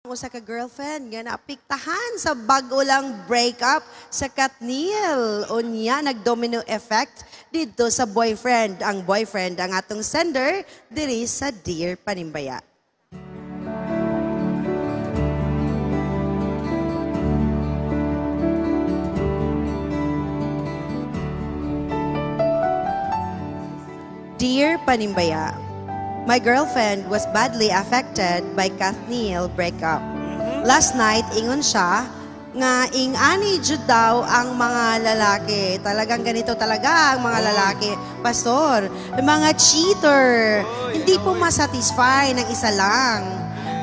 Usa ka girlfriend nga naapiktahan sa bag-o lang breakup sa Katniel. Unya nag-domino effect dito sa boyfriend. Ang boyfriend ang atong sender diri sa Dear Panimbaya. Dear Panimbaya, my girlfriend was badly affected by Katniel breakup. Last night, ingon siya nga ing-ani jud daw ang mga lalaki. Talagang ganito talaga ang mga lalaki. Pastor, mga cheater. Hindi po masatisfy ng isa lang.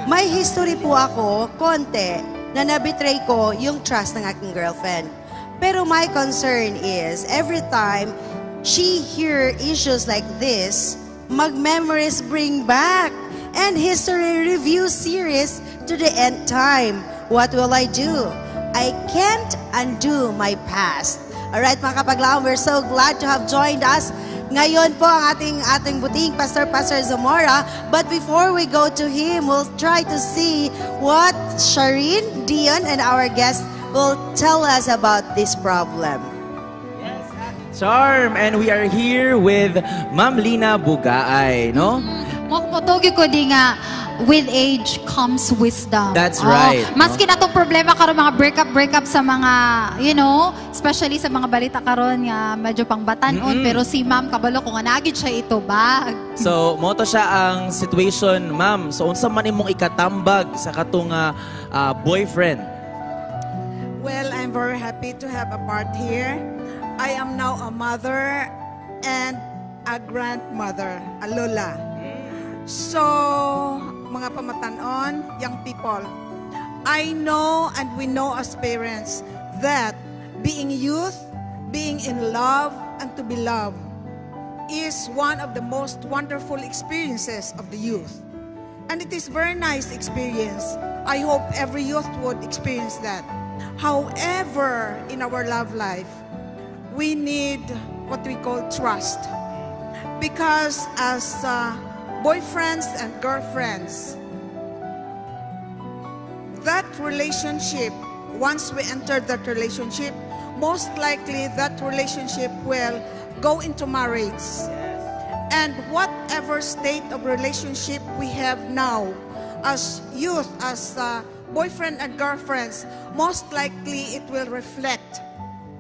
May history po ako, konti, na nabitray ko yung trust ng aking girlfriend. Pero my concern is, every time she hear issues like this, mag-memories bring back and history review series to the end time. What will I do? I can't undo my past. Alright mga kapaglaong, we're so glad to have joined us. Ngayon po ang ating buting Pastor Zamora. But before we go to him, we'll try to see what Shireen, Dion, and our guest will tell us about this problem. Charm, and we are here with Ma'am Lina Bugaay, no? Motogi ko di nga, with age comes wisdom. That's right. Maski na itong problema karon mga breakup sa mga, you know, especially sa mga balita karon nga medyo pang batanon, pero si Ma'am kabalo ko nga nagid siya ito bag. So, moto siya ang situation, Ma'am. So, unsa man imong ikatambag sa katong boyfriend? Well, I'm very happy to have a part here. I am now a mother and a grandmother, a lola. So, mga pamatanon, young people, I know and we know as parents that being youth, being in love, and to be loved is one of the most wonderful experiences of the youth. And it is very nice experience. I hope every youth would experience that. However, in our love life, we need what we call trust. Because as boyfriends and girlfriends, that relationship, once we enter that relationship, most likely that relationship will go into marriage. And whatever state of relationship we have now, as youth, as boyfriend and girlfriends, most likely it will reflect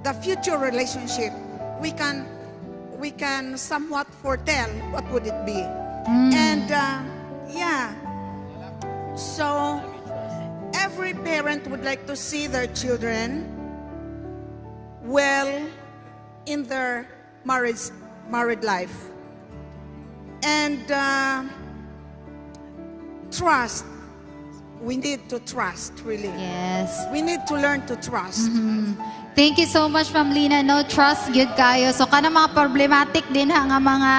the future relationship. We can somewhat foretell what would it be. And yeah, so every parent would like to see their children well in their married life. And trust. We need to trust, really. Yes. We need to learn to trust. Thank you so much, Ma'am Lina. No, trust good kayo. So, kana mga problematic din ha, nga mga,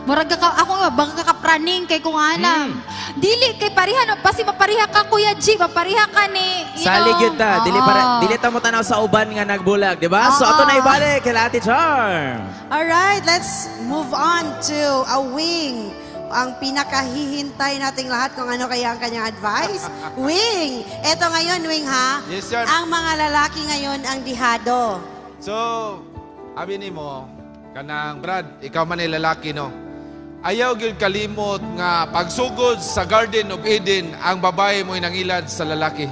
murag ka, ako nga, baka kapraning kay kung anam. Dili, kay parihan, pasi mapariha ka, Kuya G, mapariha ka ni, you Salig know. yun ta. Dili ta mo tanaw sa uban nga nagbulag, di ba? So, ato na ibalik kay Ate Charm. Alright, let's move on to a wing. Ang pinakahihintay nating lahat kung ano kaya ang kanyang advice. Wing! Eto ngayon, Wing, ha? Yes, sir. Ang mga lalaki ngayon ang dihado. So, abi ni mo, kanang Brad, ikaw man ay lalaki, no? Ayaw gyud kalimot nga pagsugod sa Garden of Eden, ang babae mo nangilad sa lalaki.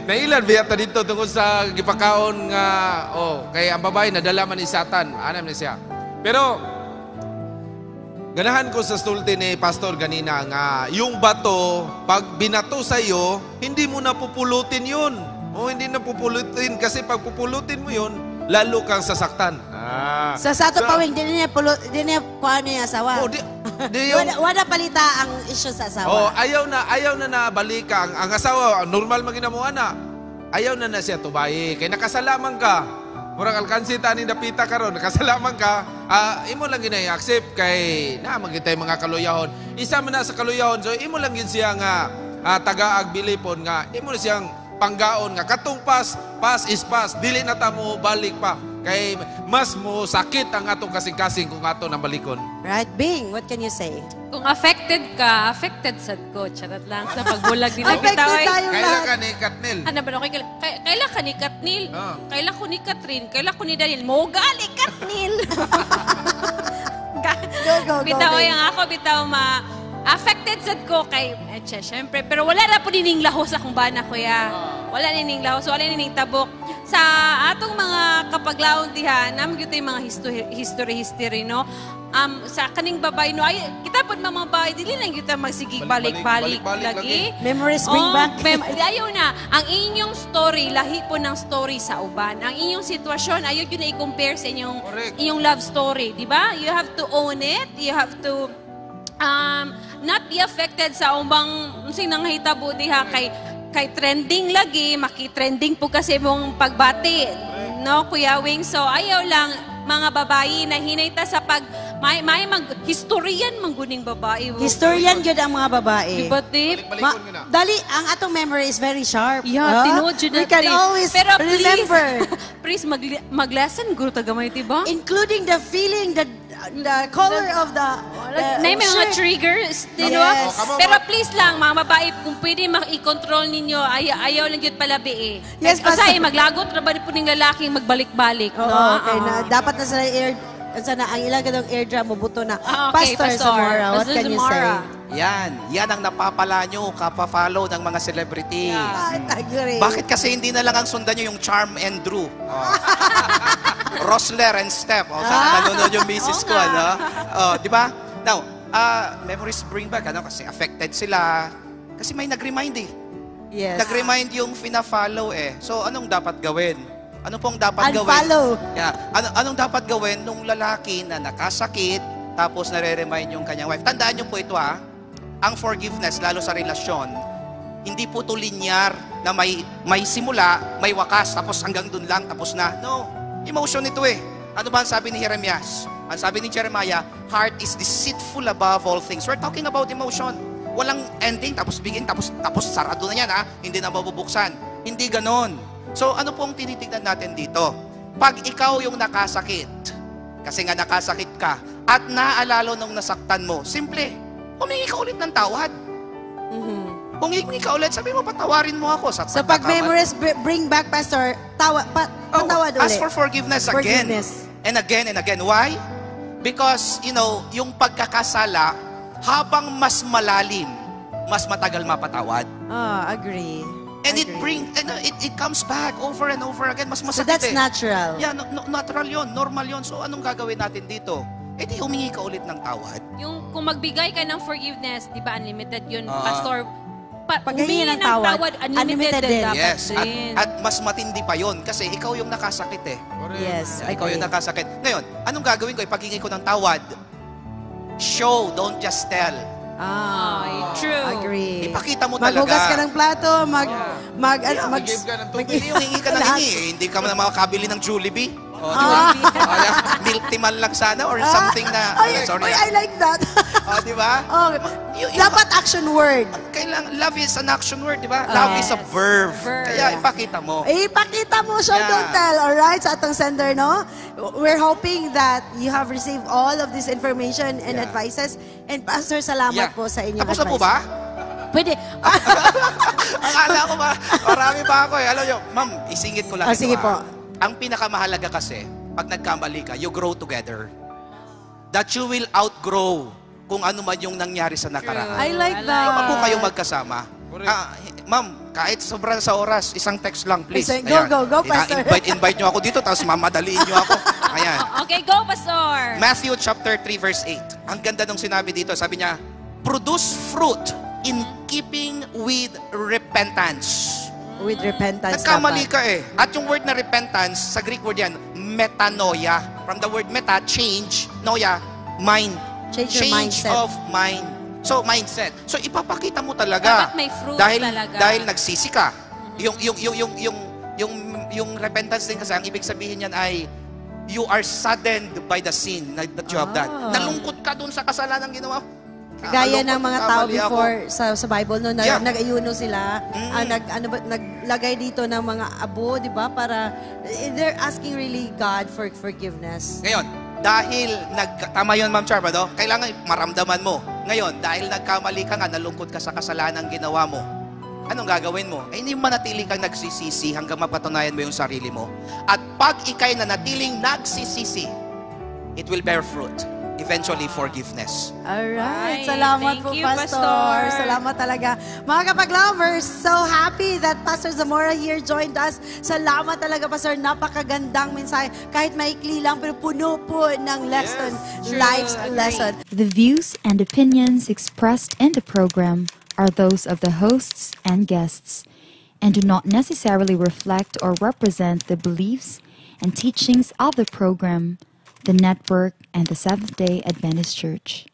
Nailad biyata dito tungkol sa gipakaon nga, kay ang babae nadala man ni Satan, anam ni siya. Pero, ganahan ko sa sulti ni Pastor ganina nga yung bato, pag binato sa iyo, hindi mo na pupulutin yun. Hindi na pupulutin kasi pag pupulutin mo yun, lalo kang sasaktan. Sa sato pawing, di niya kuha niya asawa. Wala palita ang issue sa asawa. Ayaw na nabalika. Ang asawa, normal maginamuha na. Ayaw na siya tubayi. Kaya nakasalaman ka. Murang alkansi tani napita karon, nakasalaman ka, imo lang ginay-accept kay na magitay mga kaluyahon. Isa man na sa kaluyahon, so imo lang gid siya nga tagaag bilipon nga imo na siyang panggaon nga katong pass is pass, dili na ta mo balik pa. Kay mas mo sakit ang atong kasing-kasing kung ato nang balikon. Right, Bing, what can you say? Kung affected ka, affected sad ko. Charot lang sa pagbulag nila. Affected tayo Kailan lahat. ka ni Katnil? Ano ba? Okay, kailan ka ni Katnil? Ah. Kailan ko ni Katrin? Kailan ko ni Daniel? Mogali, Katnil! Go, Bitaw Bing. yung ako, bitaw affected sad ko kay, syempre, pero wala na po nining lahos akong bana, kuya. Wala nining lahos, wala nining tabok. Sa atong mga kapaglaon diha, namin yung mga history, no? Sa kaning babay, no? Ay, kita po mga babay, dili lang kita magsigig balik-balik lagi. Memories bring back. Ayaw na. Ang inyong story, lahi po ng story sa uban. Ang inyong sitwasyon, ayaw yun na i-compare sa inyong love story. Di ba? You have to own it. You have to not be affected sa umbang sinang hitabo diha kay trending lagi, maki-trending po kasi mong pagbati, no, Kuya Wing? So, ayaw lang, mga babae na hinayta sa may historian mangguning babae. Historian yun ang mga babae. Diba, Tip? Balikon ka na. Dali, ang atong memory is very sharp. Yeah, tinood yun We can natin. always Pero remember. Please, mag-lesson, guru tagamay, diba? Including the feeling, the color of the Na may mga shirt. triggers, Yes. diba? Pero please lang, mga babae, kung pwede i-control ninyo, ayaw lang yun palabi eh. Yes, Kasi Pastor. maglagot na ba po ng lalaking magbalik-balik, Oo, no? okay na. Dapat na sila sana ang ilang ganong eardrum mabuto na. Okay, Pastor Zamora, what Pastor can you say? Zamora. Yan ang napapala nyo, kapapa-follow ng mga celebrity. I agree. Bakit kasi hindi na lang ang sundan nyo yung Charm and Drew? Rosler and Steph. Sana nanonood yung misis ko, ano? Di ba? Now, memories bring back, ano? Kasi affected sila. Kasi may nag-remind eh. Yes. Nag-remind yung fina-follow eh. So, anong dapat gawin? Ano pong dapat Unfollow. gawin? Yeah. Anong dapat gawin nung lalaki na nakasakit, tapos nare-remind yung kanyang wife? Tandaan nyo po ito ha. Ang forgiveness, lalo sa relasyon, hindi po ito linear na may simula, may wakas, tapos hanggang dun lang, tapos na. No. Emotion ito eh. Ano ba ang sabi ni Jeremias? Ang sabi ni Jeremiah, heart is deceitful above all things. We're talking about emotion. Walang ending, tapos begin, tapos sarado na yan ha. Hindi na mabubuksan. Hindi ganon. So ano pong tinitignan natin dito? Pag ikaw yung nakasakit, kasi nga nakasakit ka, at naalala nung nasaktan mo, simple, humingi ka ulit ng tawad. Humingi ka ulit, sabi mo, patawarin mo ako. So pag memories bring back, Pastor, patawad ulit. Ask for forgiveness again. And again and again. Why? Because, yung pagkakasala, habang mas malalim, mas matagal mapatawad. Agree. And Agree. it comes back over and over again. Mas So masakit that's eh. natural. Yeah, natural yon, normal yon. So anong gagawin natin dito? Di humingi ka ulit ng tawad. Yung kung magbigay ka ng forgiveness, di ba unlimited yun, Pastor? Pag humingi humingi ng tawad, unlimited din dapat Yes, din. at mas matindi pa yon kasi ikaw yung nakasakit eh. Yes, Ikaw agree. yung nakasakit. Ngayon, anong gagawin ko? Pag hingi ko ng tawad, show, don't just tell. True. Agree. Ipakita mo talaga. Maghugas ka ng plato, Mag-give ka ng tubig. Hindi yung hingi ka ng hingi. Hindi ka na makakabili ng Jollibee. Milk tea man lang sana or something na... sorry. I like that. Di ba? Dapat action word. Kailangan, love is an action word, di ba? Love is a verb. Kaya ipakita mo. Ipakita mo, show, Yeah. don't tell. Alright, sa atong sender, no? We're hoping that you have received all of this information and advices. And Pastor, salamat po sa inyong Tapos na advice. po ba? Pwede. Akala ko ba? Marami pa ako eh. Alam nyo, ma'am, isingit ko lang ito. Sige po. Ang pinakamahalaga kasi, pag nagkamali ka, you grow together. That you will outgrow kung ano man yung nangyari sa nakaraan. I like that. Kapag po kayong magkasama. Ma'am, kahit sobrang sa oras, isang text lang, please. Go, Pastor. Invite nyo ako dito, tapos mamadaliin nyo ako. Ayan. Okay, go, Pastor. Matthew chapter 3 verse 8. Ang ganda nung sinabi dito. Sabi niya, produce fruit in keeping with repentance. With repentance Nagkamali dapat. ka eh. At yung word na repentance, sa Greek word yan, metanoia. From the word meta, change, noia, mind. Change your mindset. of mind. So, mindset. So, ipapakita mo talaga. Dapat may fruit dahil, talaga. Dahil nagsisi ka. Yung repentance din kasi, ang ibig sabihin yan ay, you are saddened by the sin that you have done. Nalungkot ka dun sa kasalanan ginawa. Gaya ng mga tao nagkamali ako. before sa Bible, no, Yeah. nag-ayuno sila, naglagay dito ng mga abo, di ba? Para, they're asking really God for forgiveness. Ngayon, dahil tama yun, Ma'am Char, no? Kailangan maramdaman mo. Ngayon, dahil nagkamali ka nga, nalungkot ka sa kasalanan ginawa mo, anong gagawin mo? Hindi manatili kang nagsisisi hanggang mapatunayan mo yung sarili mo. At pag ikay nanatiling nagsisisi, it will bear fruit. Eventually, forgiveness. Alright. Ay, Salamat thank po, you, Pastor. Pastor. Salamat talaga. Mga kapag-lovers, so happy that Pastor Zamora here joined us. Salamat talaga, Pastor. Napakagandang mensahe. Kahit maikli lang, pero puno po ng lesson. True. Life's Agree. lesson. The views and opinions expressed in the program are those of the hosts and guests and do not necessarily reflect or represent the beliefs and teachings of the program, the network, and the Seventh-day Adventist Church.